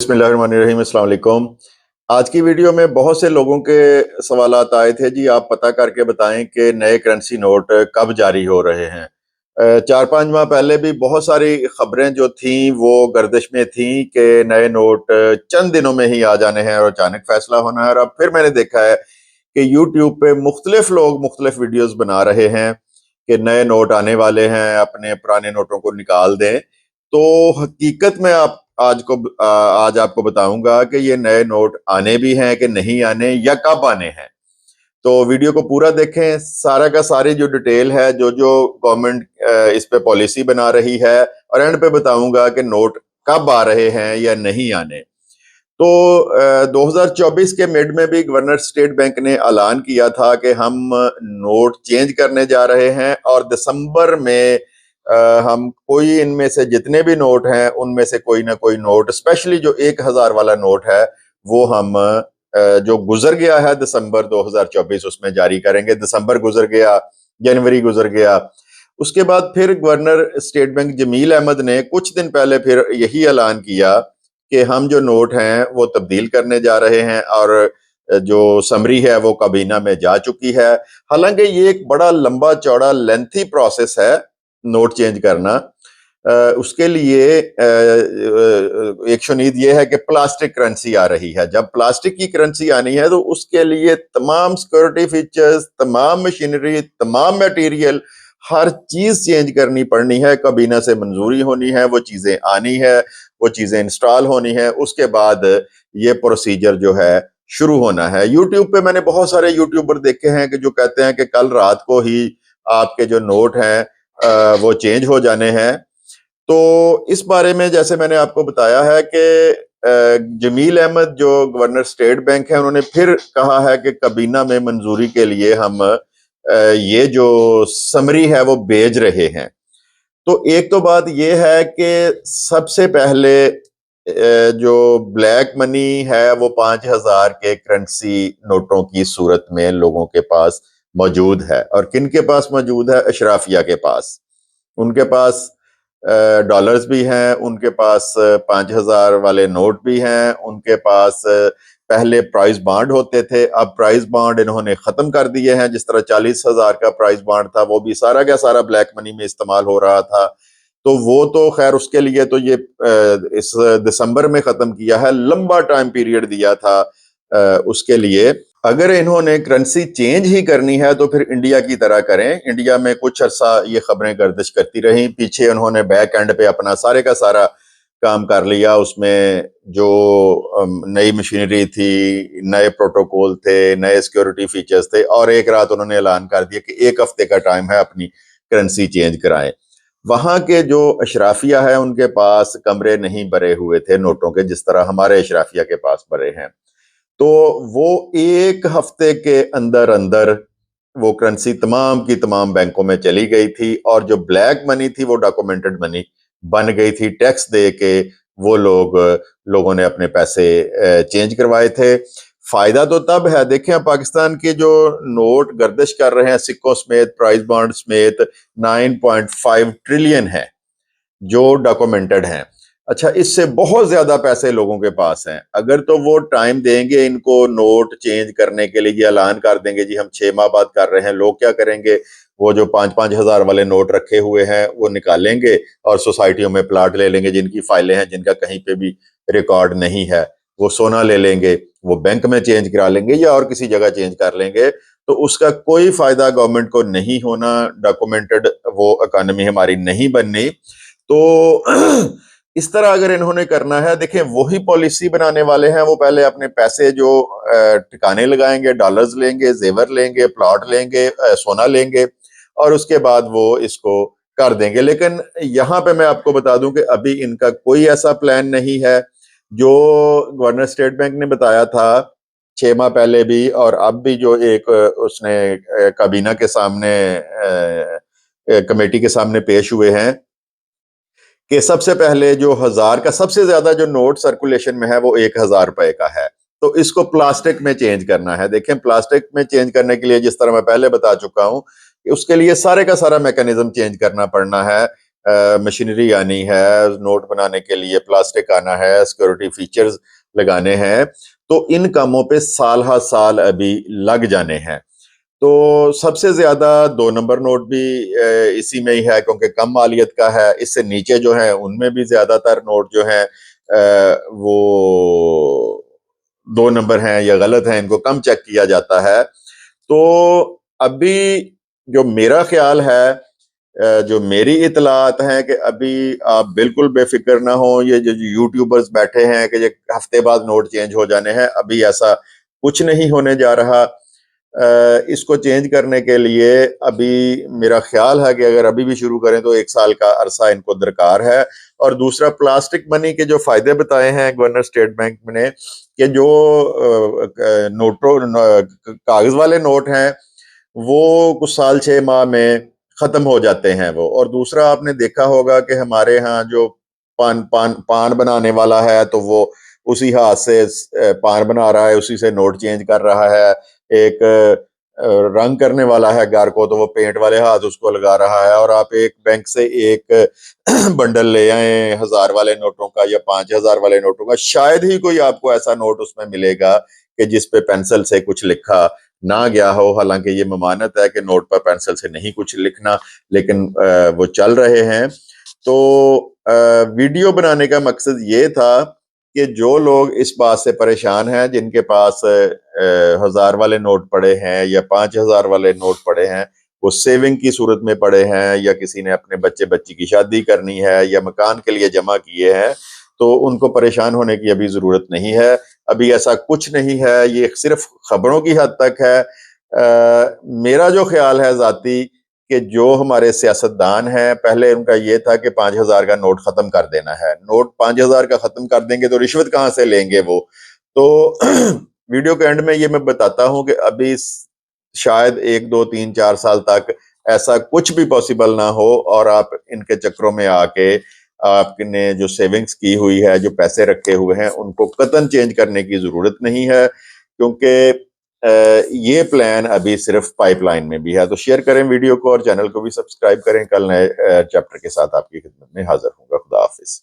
बिस्मिल्लाहिर्रहमानिर्रहीम, अस्सलाम वालेकुम। आज की वीडियो में बहुत से लोगों के सवालात आए थे जी, आप पता करके बताएं कि नए करेंसी नोट कब जारी हो रहे हैं। 4-5 माह पहले भी बहुत सारी खबरें जो थीं वो गर्दिश में थीं कि नए नोट चंद दिनों में ही आ जाने हैं और अचानक फैसला होना है। और अब फिर मैंने देखा है कि यूट्यूब पे मुख्तलिफ लोग मुख्तलिफ वीडियोस बना रहे हैं कि नए नोट आने वाले हैं, अपने पुराने नोटों को निकाल दें। तो हकीकत में आज आपको बताऊंगा कि ये नए नोट आने भी हैं कि नहीं आने, या कब आने हैं। तो वीडियो को पूरा देखें, सारा का सारी जो डिटेल है, जो जो गवर्नमेंट इस पे पॉलिसी बना रही है, और एंड पे बताऊंगा कि नोट कब आ रहे हैं या नहीं आने। तो 2024 के मिड में भी गवर्नर स्टेट बैंक ने ऐलान किया था कि हम नोट चेंज करने जा रहे हैं, और दिसंबर में हम कोई इनमें से जितने भी नोट हैं उनमें से कोई ना कोई नोट, स्पेशली जो 1000 वाला नोट है, वो हम जो गुजर गया है दिसंबर 2024 उसमें जारी करेंगे। दिसंबर गुजर गया, जनवरी गुजर गया, उसके बाद फिर governor state bank Jameel Ahmed ने कुछ दिन पहले फिर यही ऐलान किया कि हम जो नोट हैं वो तब्दील करने जा रहे हैं, और जो समरी है वो काबीना में जा चुकी है। हालांकि ये एक बड़ा लंबा चौड़ा लेंथी प्रोसेस है नोट चेंज करना। उसके लिए एक शुनीद ये है कि प्लास्टिक करेंसी आ रही है। जब प्लास्टिक की करेंसी आनी है तो उसके लिए तमाम सिक्योरिटी फीचर्स, तमाम मशीनरी, तमाम मटेरियल, हर चीज चेंज करनी पड़नी है, काबीना से मंजूरी होनी है, वो चीजें आनी है, वो चीजें इंस्टॉल होनी है, उसके बाद ये प्रोसीजर जो है शुरू होना है। यूट्यूब पे मैंने बहुत सारे यूट्यूबर देखे हैं कि जो कहते हैं कि कल रात को ही आपके जो नोट हैं वो चेंज हो जाने हैं। तो इस बारे में जैसे मैंने आपको बताया है कि जमील अहमद जो गवर्नर स्टेट बैंक है, उन्होंने फिर कहा है कि काबीना में मंजूरी के लिए हम ये जो समरी है वो भेज रहे हैं। तो एक तो बात ये है कि सबसे पहले जो ब्लैक मनी है वो 5000 के करेंसी नोटों की सूरत में लोगों के पास मौजूद है। और किन के पास मौजूद है? अशराफिया के पास। उनके पास डॉलर्स भी हैं, उनके पास 5000 वाले नोट भी हैं, उनके पास पहले प्राइस बॉन्ड होते थे, अब प्राइस बॉन्ड इन्होंने खत्म कर दिए हैं। जिस तरह 40,000 का प्राइस बॉन्ड था वो भी सारा का सारा ब्लैक मनी में इस्तेमाल हो रहा था। तो वो तो खैर उसके लिए तो ये इस दिसंबर में खत्म किया है, लंबा टाइम पीरियड दिया था उसके लिए। अगर इन्होंने करेंसी चेंज ही करनी है तो फिर इंडिया की तरह करें। इंडिया में कुछ अरसा ये खबरें गर्दिश करती रही, पीछे उन्होंने बैक एंड पे अपना सारे का सारा काम कर लिया। उसमें जो नई मशीनरी थी, नए प्रोटोकॉल थे, नए सिक्योरिटी फीचर्स थे, और एक रात उन्होंने ऐलान कर दिया कि 1 हफ्ते का टाइम है, अपनी करेंसी चेंज कराएं। वहां के जो अशराफिया है उनके पास कमरे नहीं भरे हुए थे नोटों के, जिस तरह हमारे अशराफिया के पास भरे हैं। तो वो 1 हफ्ते के अंदर अंदर वो करेंसी तमाम की तमाम बैंकों में चली गई थी, और जो ब्लैक मनी थी वो डॉक्यूमेंटेड मनी बन गई थी। टैक्स दे के वो लोगों ने अपने पैसे चेंज करवाए थे। फायदा तो तब है, देखें पाकिस्तान के जो नोट गर्दिश कर रहे हैं सिक्कों समेत, प्राइस बॉन्ड समेत, 9.5 ट्रिलियन है जो डॉक्यूमेंटेड हैं। अच्छा, इससे बहुत ज्यादा पैसे लोगों के पास हैं। अगर तो वो टाइम देंगे इनको नोट चेंज करने के लिए, ऐलान कर देंगे जी हम 6 माह बाद कर रहे हैं, लोग क्या करेंगे? वो जो 5-5 हजार वाले नोट रखे हुए हैं वो निकालेंगे और सोसाइटियों में प्लाट ले लेंगे, जिनकी फाइलें हैं, जिनका कहीं पे भी रिकॉर्ड नहीं है। वो सोना ले लेंगे, वो बैंक में चेंज करा लेंगे या और किसी जगह चेंज कर लेंगे। तो उसका कोई फायदा गवर्नमेंट को नहीं होना, डॉक्यूमेंटेड वो इकोनॉमी हमारी नहीं बननी। तो इस तरह अगर इन्होंने करना है, देखें वही पॉलिसी बनाने वाले हैं, वो पहले अपने पैसे जो ठिकाने लगाएंगे, डॉलर्स लेंगे, जेवर लेंगे, प्लॉट लेंगे, सोना लेंगे, और उसके बाद वो इसको कर देंगे। लेकिन यहाँ पे मैं आपको बता दूं कि अभी इनका कोई ऐसा प्लान नहीं है। जो गवर्नर स्टेट बैंक ने बताया था 6 माह पहले भी और अब भी, जो एक उसने काबीना के सामने, कमेटी के सामने पेश हुए हैं, कि सबसे पहले जो 1000 का सबसे ज्यादा जो नोट सर्कुलेशन में है वो 1000 रुपए का है, तो इसको प्लास्टिक में चेंज करना है। देखें प्लास्टिक में चेंज करने के लिए, जिस तरह मैं पहले बता चुका हूं, कि उसके लिए सारे का सारा मैकेनिज्म चेंज करना पड़ना है। مشینری آنی ہے، نوٹ بنانے کے لیے پلاسٹک آنا ہے، سیکورٹی فیچرز لگانے ہیں، تو ان کاموں پہ سال ہا سال ابھی لگ جانے ہیں۔ تو سب سے زیادہ 2 نمبر نوٹ بھی اسی میں ہی ہے، کیونکہ کم مالیت کا ہے۔ اس سے نیچے جو ہیں ان میں بھی زیادہ تر نوٹ جو ہیں وہ 2 نمبر ہیں یا غلط ہیں، ان کو کم چیک کیا جاتا ہے۔ تو ابھی جو میرا خیال ہے، جو میری اطلاعات ہیں، کہ ابھی آپ بالکل بے فکر نہ ہوں۔ یہ جو یوٹیوبرز بیٹھے ہیں کہ یہ ہفتے بعد نوٹ چینج ہو جانے ہیں، ابھی ایسا کچھ نہیں ہونے جا رہا۔ اس کو چینج کرنے کے لیے ابھی میرا خیال ہے کہ اگر ابھی بھی شروع کریں تو 1 سال کا عرصہ ان کو درکار ہے۔ اور دوسرا، پلاسٹک منی کے جو فائدے بتائے ہیں گورنر اسٹیٹ بینک نے، کہ جو کاغذ والے نوٹ ہیں وہ کچھ سال 6 ماہ میں ختم ہو جاتے ہیں وہ۔ اور دوسرا، آپ نے دیکھا ہوگا کہ ہمارے ہاں جو پان بنانے والا ہے تو وہ اسی ہاتھ سے پان بنا رہا ہے، اسی سے نوٹ چینج کر رہا ہے۔ ایک رنگ کرنے والا ہے گھر کو تو وہ پینٹ والے ہاتھ اس کو لگا رہا ہے۔ اور آپ ایک بینک سے ایک بنڈل لے آئیں 1000 والے نوٹوں کا یا 5000 والے نوٹوں کا، شاید ہی کوئی آپ کو ایسا نوٹ اس میں ملے گا کہ جس پہ پینسل سے کچھ لکھا نہ گیا ہو۔ حالانکہ یہ ممانت ہے کہ نوٹ پر پینسل سے نہیں کچھ لکھنا، لیکن وہ چل رہے ہیں۔ تو ویڈیو بنانے کا مقصد یہ تھا کہ جو لوگ اس بات سے پریشان ہیں، جن کے پاس 1000 والے نوٹ پڑے ہیں یا 5000 والے نوٹ پڑے ہیں، وہ سیونگ کی صورت میں پڑے ہیں، یا کسی نے اپنے بچے بچی کی شادی کرنی ہے یا مکان کے لیے جمع کیے ہیں، تو ان کو پریشان ہونے کی ابھی ضرورت نہیں ہے۔ ابھی ایسا کچھ نہیں ہے، یہ صرف خبروں کی حد تک ہے۔ میرا جو خیال ہے ذاتی، کہ جو ہمارے سیاستدان ہیں، پہلے ان کا یہ تھا کہ 5000 کا نوٹ ختم کر دینا ہے۔ نوٹ 5000 کا ختم کر دیں گے تو رشوت کہاں سے لیں گے وہ؟ تو ویڈیو کے اینڈ میں یہ میں بتاتا ہوں کہ ابھی شاید 1 2 3 4 سال تک ایسا کچھ بھی پاسبل نہ ہو، اور آپ ان کے چکروں میں آ کے آپ نے جو سیونگز کی ہوئی ہے، جو پیسے رکھے ہوئے ہیں، ان کو قطعاً چینج کرنے کی ضرورت نہیں ہے، کیونکہ یہ پلان ابھی صرف پائپ لائن میں بھی ہے۔ تو شیئر کریں ویڈیو کو، اور چینل کو بھی سبسکرائب کریں۔ کل نئے چیپٹر کے ساتھ آپ کی خدمت میں حاضر ہوں گا۔ خدا حافظ۔